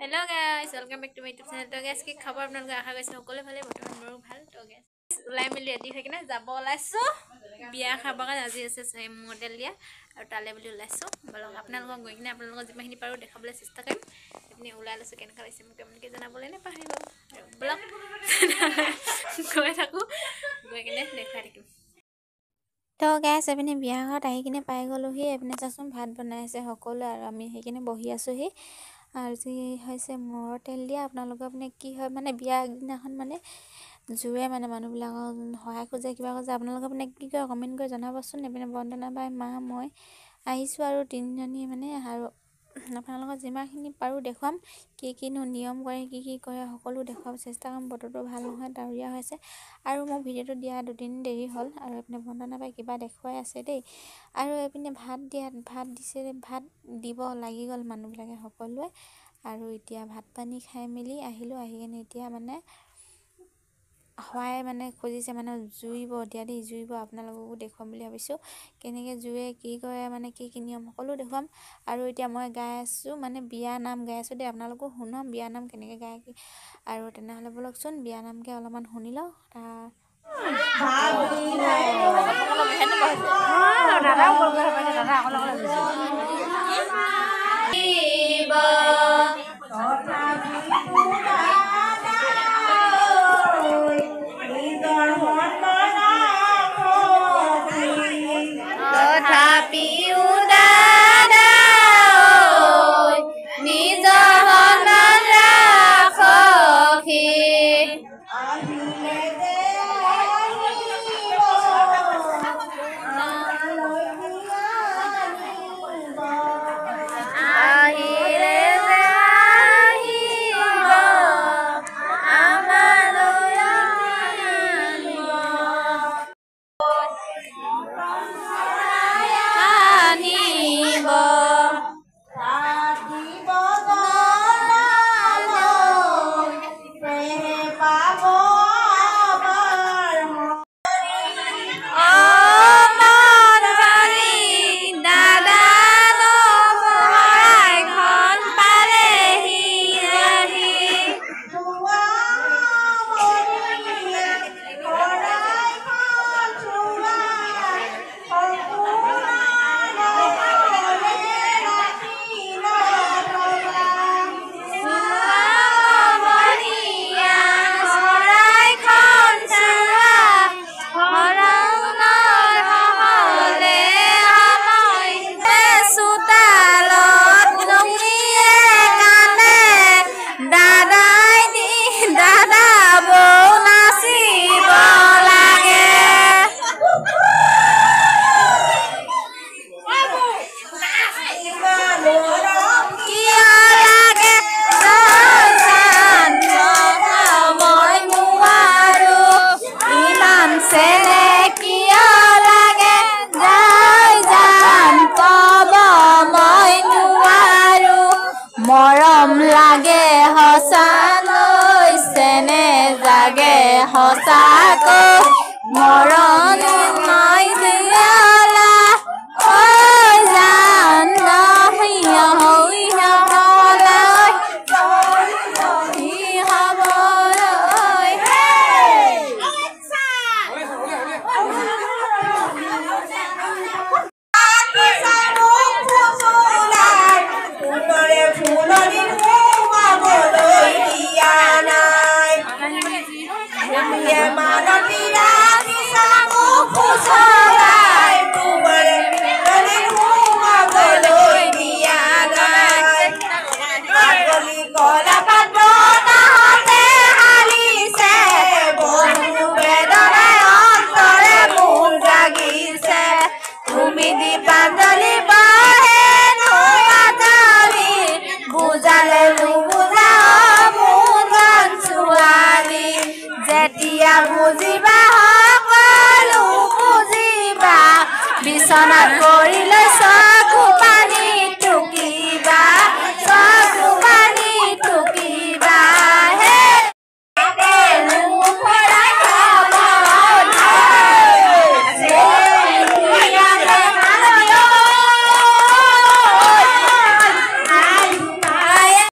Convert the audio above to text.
Hello guys, welcome back to my YouTube channel. To guys, কি খবৰ আপোনালোকে আশা কৰিছো সকলোৱে ভালে বৰ্তমান মোৰো ভাল। তো guys, ওলাই মিলি ৰেডি হৈ কিনে যাব ওলাইছো বিয়া খাব কাৰণে আজি আছে মডেল দিয়া আৰু তালে বুলি ওলাইছো। বলক আপোনালোকক গৈ কিনে আপোনালোকক যিমানখিনি পাৰো দেখাবলৈ চেষ্টা কৰিম। আপুনি ওলাই লৈছো কেনেকা লাগিছে মোক কমেণ্টকে জনাবলৈ নাপাহৰিব। বলক গৈ থাকো গৈ কিনে দেখাই থাকিম। তো গাইছ এপিনে বিয়া ঘৰত আহি কিনে পাই গ'লোহি। এপিনে চাচোন ভাত বনাই আছে সকলোৱে আৰু আমি সেইখিনি বহি আছোহি। আৰু যি হৈছে মূৰৰ তেল দিয়া আপোনালোকৰ মানে কি হয় মানে বিয়া দিনাখন মানে জুয়ে মানে মানুহবিলাকক সহায় খোজে কিবা খোজে আপোনালোকে মানে কি কৰে কমেণ্ট কৰি জনাবচোন। এপিনে বন্দনা বাই মা মই আহিছোঁ আৰু তিনিজনী মানে আৰু আপোনালোকক যিমানখিনি পাৰোঁ দেখুৱাম কিনো নিয়ম কৰে কি কৰে সকলো দেখুৱাব চেষ্টা কৰিম। বতৰটো ভাল নহয় ডাৱৰীয়া হৈছে আৰু মোৰ ভিডিঅ'টো দিয়া দুদিন দেৰি হ'ল। আৰু এইপিনে বন্দনা বাই কিবা দেখুৱাই আছে দেই। আৰু এইপিনে ভাত দিছে ভাত দিব লাগি গ'ল মানুহবিলাকে সকলোৱে। আৰু এতিয়া ভাত পানী খাই মেলি আহিলোঁ। আহি কিনে এতিয়া মানে সহায় মানে খুজিছে মানে জুইব এতিয়া দেই জুইব আপোনালোককো দেখুৱাম বুলি ভাবিছোঁ। কেনেকৈ জুয়ে কি কৰে মানে কি নিয়ম সকলো দেখুৱাম। আৰু এতিয়া মই গাই আছোঁ মানে বিয়া নাম গাই আছোঁ দেই আপোনালোকো শুনক বিয়া নাম কেনেকৈ গায় কি। আৰু তেনেহ'লে ব'লকচোন বিয়া নামকৈ অলপমান শুনি লওঁ। মৰম লাগে সঁচাকৈ চেনে জাগে সঁচাকৈ মৰম নাই দিয়ালা ঐ জান নহিয়া হৈয়া হলাই হবলৈ বুজিবা সকলো বুজিবা বিচনাত পৰিলে